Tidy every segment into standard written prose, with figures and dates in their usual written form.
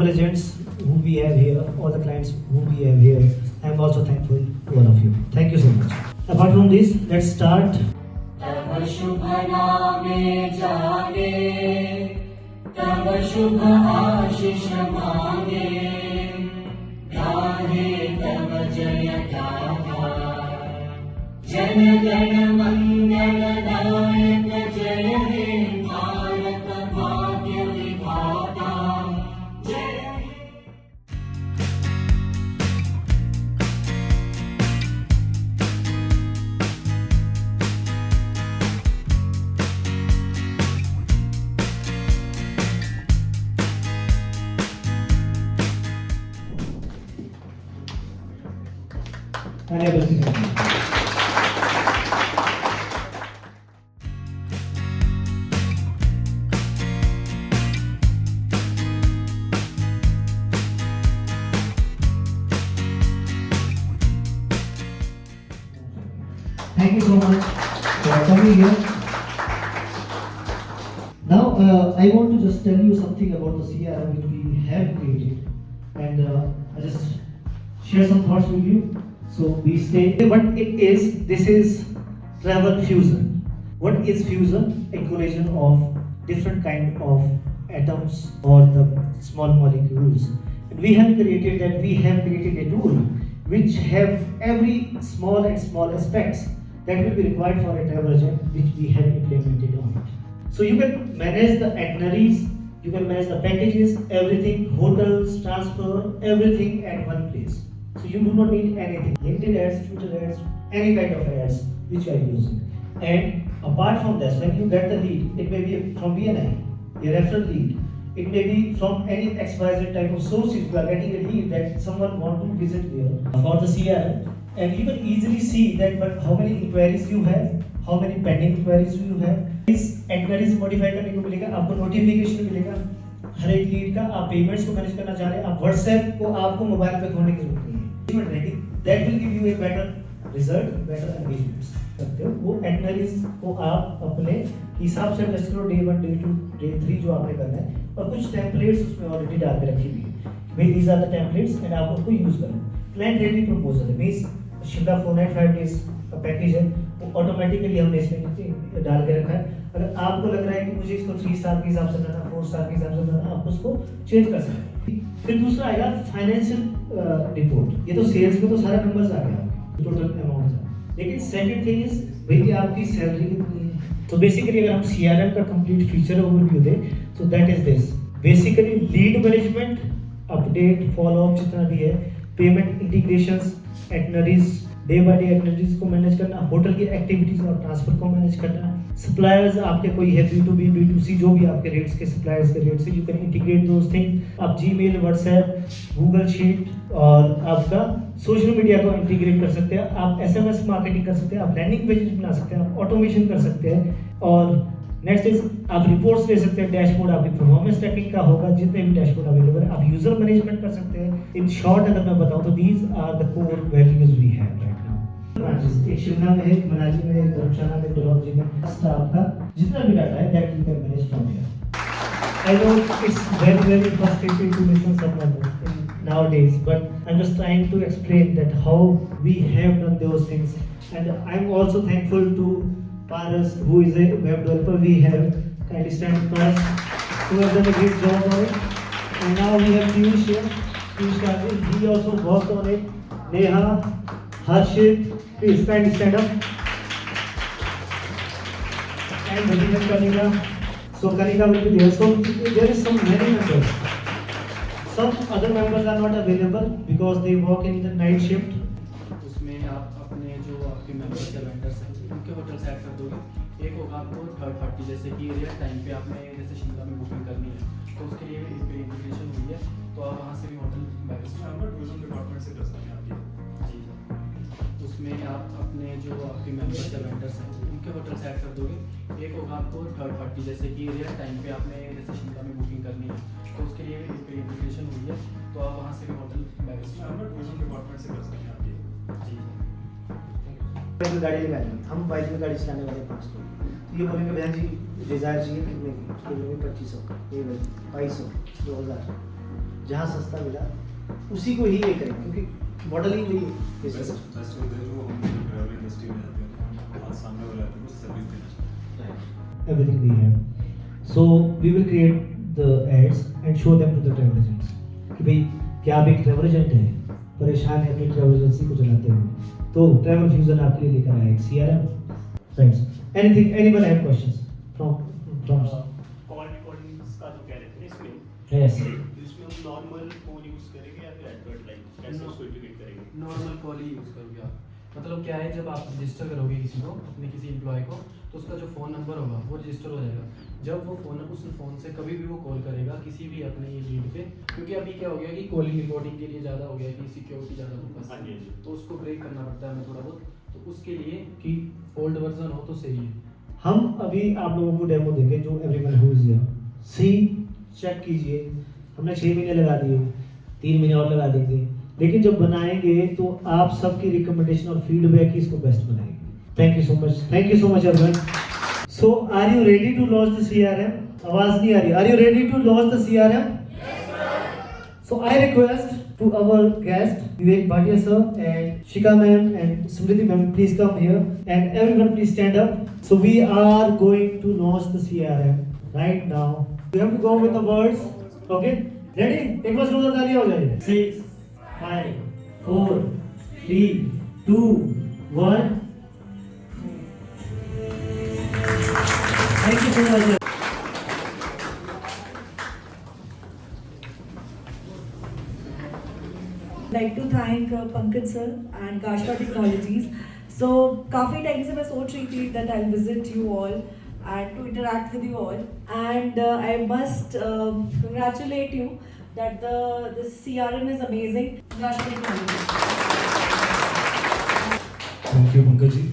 travel agents who we have here, all the clients who we have here. I am also thankful to all of you. Thank you so much. Apart from this, let's start. तव शुभ नामे जागे, तव शुभ आशीष मांगे, गाहे तव जय गाथा, जन गण मंगल दायक जय हे भारत भाग्य विधाता जय हे। And everything. Thank you so much for coming here. Now, I want to just tell you something about the CRM which we have created, and I just share some thoughts with you. So we stay. What it is, this is travel fusion. What is fusion? A collision of different kind of atoms or the small molecules. And we have created a tool which have every small aspects that will be required for a travel agent, which we have implemented on it. So you can manage the itineraries, you can manage the packages, everything, hotels, transfer, everything at one place. So you do not need anything. LinkedIn ads, Twitter ads, any kind of ads which you are using. And apart from this, when you get the lead, it may be from VNI, a referral lead. It may be from any XYZ type of sources. You are getting a lead that someone want to visit there for the CRM. And you can easily see that but how many inquiries you have, how many pending inquiries you have. इस inquiries modify करने को मिलेगा, आपको notification मिलेगा हर एक lead का. आप payments को मैनेज करना चाह रहे हैं, आप WhatsApp को आपको मोबाइल पे खोलने की जरूरत नहीं है. That will give you a better result, better engagement करते हो. वो itineraries को आप अपने हिसाब से adjust करो, day 1, day 2, day 3 जो आपने करना है, और कुछ templates उसमें already डाल के रखी हुई है. भाई these are the templates and आप उसको यूज करो. Client ready proposal है, means शिमला 4 night 5 days का पैकेज है, वो ऑटोमेटिकली हमने इसमें डाल के रखा है. अगर आपको लग रहा है कि मुझे इसको 3 स्टार के हिसाब से करना, 4 स्टार के हिसाब से करना, आप उसको चेंज कर सकते हैं. फिर दूसरा आएगा फाइनेंशियल रिपोर्ट. ये तो सेल्स में तो सारा नंबर्स आ गया, टोटल अमाउंट था. लेकिन सेकंड थिंग इज भाई आपकी सैलरी कितनी है. तो बेसिकली अगर हम सीआरएम का कंप्लीट फीचर ओवरव्यू दें तो that is this. Basically lead management, update, follow up जितना भी है, payment integrations, itineraries, day by day itineraries को मैनेज करना, होटल की एक्टिविटीज और ट्रांसफर को मैनेज करना, सप्लायर्स आपके कोई है B2B, B2C जो भी आपके रेट्स के सप्लायर्स के रेट्स से you can integrate those things. आप जीमेल, व्हाट्सएप, गूगल शीट और आपका सोशल मीडिया को इंटीग्रेट कर सकते हैं. आप एसएमएस मार्केटिंग कर सकते हैं, आप लैंडिंग पेजेस बना सकते हैं, आप ऑटोमेशन कर सकते हैं. और नेक्स्ट इज आप रिपोर्ट्स ले सकते हैं. डैशबोर्ड आपकी परफॉर्मेंस ट्रैकिंग का होगा, जितने भी डैशबोर्ड अवेलेबल है. आप यूजर मैनेजमेंट कर सकते हैं. इन शॉर्ट अगर मैं बताऊं तो these are the core values we have right now. एक शिमला में है, एक मनाली में है, एक धर्मशाला में, डलहौजी में. आपका जितना भी डाटा है that you can manage from here. I know it's very frustrating to listen someone nowadays, but I'm just trying to explain that how we have done those things. And I'm also thankful to Paras, who is a web developer we have. Kindly stand Paras, who has done a great job on it. And now we have Piyush here. Piyush Karthik, he also worked on it. Neha, Harshit, please kindly stand up. And Bhajinder Kanika. So Kanika will be there. So there is some many members. Some other members are not available because they work in the night shift. उसमें आप अपने जो आपके members या vendors हैं उनके hotel set कर दोगे. एक होगा आपको थर्ड पार्टी, जैसे कि रियल टाइम पे आपने जैसे शिमला में बुकिंग करनी है तो उसके लिए इंटीग्रेशन हुई है, तो आप वहाँ से भी होटल टूरिज्म डिपार्टमेंट से कर सकते हैं आप. जी, उसमें आप अपने जो आपके मेंबर्स या वेंडर्स हैं उनके होटल सेट कर दोगे. एक होगा आपको थर्ड पार्टी, जैसे कि रियल टाइम पे आपने जैसे शिमला में बुकिंग करनी है तो उसके लिए इंटीग्रेशन हुई है, तो आप वहाँ से भी होटल टूरिज्म डिपार्टमेंट से कर सकते हैं आप. जी, गाड़ी लगानी, हम बाइक में गाड़ी चलाने वाले 5 लोग. तो ये बोलेंगे भैया जी डिज़ायर चाहिए कितने की, ये बोलेंगे 2500, ये 2200, 2000. जहाँ सस्ता मिला उसी को ही ये करें, क्योंकि मॉडल ही वही है इस वजह से। बेस्ट होता है जो हम ट्रैवल इंडस्ट्री में जाते हैं, आज सामने वाला आदमी को सर्विस देना चाहिए। Everything we have. So we will create the ads and show them to the travel agents कि भाई क्या आप एक ट्रैवल एजेंट हैं, परेशान है अपनी ट्रैवल एजेंसी को चलाते हुए, तो ट्रैवल फ्यूजन आपके लिए लेकर आया एक CRM। Friends, anyone have questions from call recordings का जो कह रहे थे इसमें yes इसमें हम नॉर्मल फोन यूज करेंगे या फिर एडवर्टाइज कैसे उसको इंटीग्रेट करेंगे? नॉर्मल कॉल ही यूज़ करोगे आप। मतलब क्या है, जब आप रजिस्टर करोगे किसी को, अपने किसी एम्प्लॉय को, तो उसका जो फ़ोन नंबर होगा वो रजिस्टर हो जाएगा। जब वो उस फ़ोन से कभी भी वो कॉल करेगा किसी भी अपने ये लीड पे, क्योंकि अभी क्या हो गया कि कॉलिंग रिकॉर्डिंग के लिए ज़्यादा हो गया कि सिक्योरिटी ज़्यादा फोकस हाँ जी, हाँ जी। तो उसको ब्रेक करना पड़ता है हमें थोड़ा बहुत, तो उसके लिए कि ओल्ड वर्जन हो तो सही है। हम अभी आप लोगों को डेमो देंगे जो everyone who is here. See check कीजिए, हमने 6 महीने लगा दिए, 3 महीने और लगा देंगे, लेकिन जब बनाएंगे तो आप सबकी रिकमेंडेशन और फीडबैक ही इसको बेस्ट बनाएंगे। Thank you so much everyone. So are you ready to launch the CRM? आवाज नहीं आ रही। Are you ready to launch the CRM? So I request to our guest Vivek Bhatia sir and Shika ma'am and Smriti ma'am, please come here and everyone please stand up. So we are going to launch the CRM right now. You have to go with the words. Okay? Ready? एक बार जोरदार तालियां हो जाए। 6, 5, 4, 3, 2, 1. Thank you so much. like to thank Pankaj sir and Kashva Technologies. So काफी time से मैं सोच रही थी that I'll visit you all and to interact with you all, and I must congratulate you that the CRM is amazing. Kashva Technologies. Thank you Pankaj ji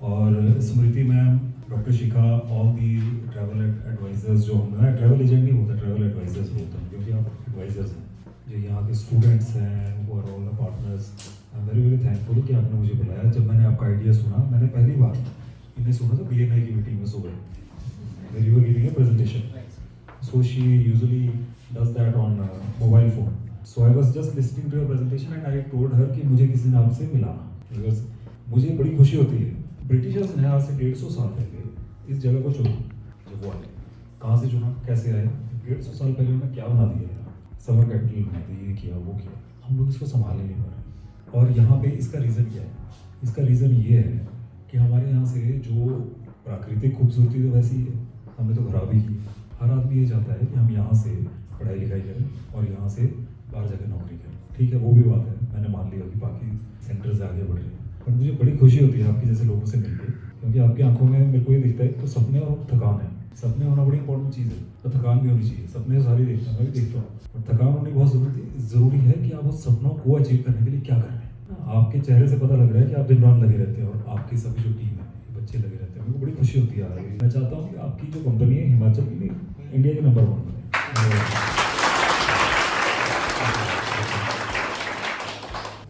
और Smriti ma'am, doctor Shikha, all the travel advisors. जो हम ना travel agent नहीं होता, travel advisers होता है, क्योंकि आप एडवाइजर्स हैं जो यहाँ के स्टूडेंट्स हैं, वो are all partners. I am very thankful कि आपने मुझे बुलाया। जब मैंने आपका आइडिया सुना, मैंने पहली बार इन्हें सुना था BNI की मीटिंग में सुबह, where you were giving a presentation. So she usually does that on mobile phone. So I was just listening to your presentation and I told her कि मुझे किसी नाम से मिलाना, बिकॉज मुझे बड़ी खुशी होती है। ब्रिटिशर्स ने आज से 150 साल पहले इस जगह को चुना। जब वो आए, कहाँ से चुना, कैसे आए, 150 साल पहले उन्होंने क्या बना दिया, समर कैपिटल बना दिया, ये किया वो किया। हम लोग इसको संभाल नहीं पा रहे। और यहाँ पे इसका रीज़न क्या है? इसका रीज़न ये है कि हमारे यहाँ से जो प्राकृतिक खूबसूरती तो वैसी है, हमने तो खराब ही की। हर आदमी ये चाहता है कि हम यहाँ से पढ़ाई लिखाई करें और यहाँ से बाहर जाकर नौकरी करें। ठीक है, वो भी बात है, मैंने मान लिया कि बाकी सेंटर्स आगे बढ़ रहे हैं, पर मुझे बड़ी खुशी होती है आपके जैसे लोगों से मिलकर, क्योंकि आपकी आंखों में मेरे को ये दिखता है तो सपने और थकान है। सपने होना बड़ी इंपॉर्टेंट चीज़ है, तो थकान भी होनी चाहिए। सपने सारी देखता हूँ, मैं भी देखता हूँ, और थकान होनी बहुत ज़रूरी है कि आप उस सपनों को अचीव करने के लिए क्या कर रहे हैं। आपके चेहरे से पता लग रहा है कि आप दिन रात लगे रहते हैं, और आपकी सभी जो टीम है, बच्चे लगे रहते हैं। मेरे को बड़ी खुशी होती है। मैं चाहता हूँ कि आपकी जो कंपनी है हिमाचल की नहीं, इंडिया के नंबर 1 बने।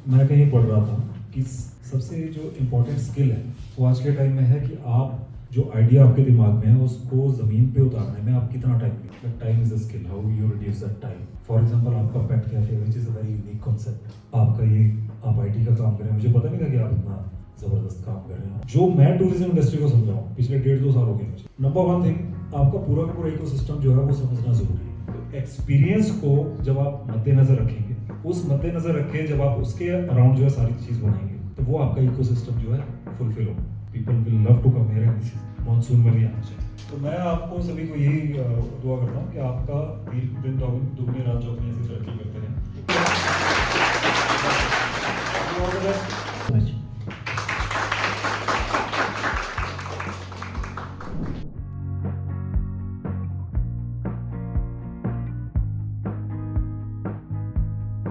मैं कहीं पढ़ रहा था कि सबसे जो इम्पोर्टेंट स्किल है वो आज के टाइम में है कि आप जो आइडिया आपके दिमाग में है उसको ज़मीन पे उतारने में आप कितना टाइम लेते हैं। Time is a skill, how you reduce that time. For example, आपका pet cafe which is a very unique concept. आपका ये आप IT का काम कर रहे हैं, मुझे पता नहीं था कि आप इतना ज़बरदस्त काम कर रहे हैं। जो मैं टूरिज्म इंडस्ट्री को समझा हूँ पिछले 1.5-2 साल हो गए मुझे। नंबर 1 थिंग, आपका पूरा का पूरा इकोसिस्टम जो है वो समझना ज़रूरी है। तो एक्सपीरियंस को जब आप मद्देनज़र रखेंगे, उस मद्देनज़र रखें जब आप उसके अराउंड जो है सारी चीज़ बनाएंगे, तो वो आपका इकोसिस्टम जो है फुलफिल होगा। People will love to come here and monsoon में भी आना चाहिए। तो मैं आपको सभी को यही दुआ करता हूँ कि आपका दिन दुगनी रात चौगनी ऐसी तरक्की करते रहें। All the best.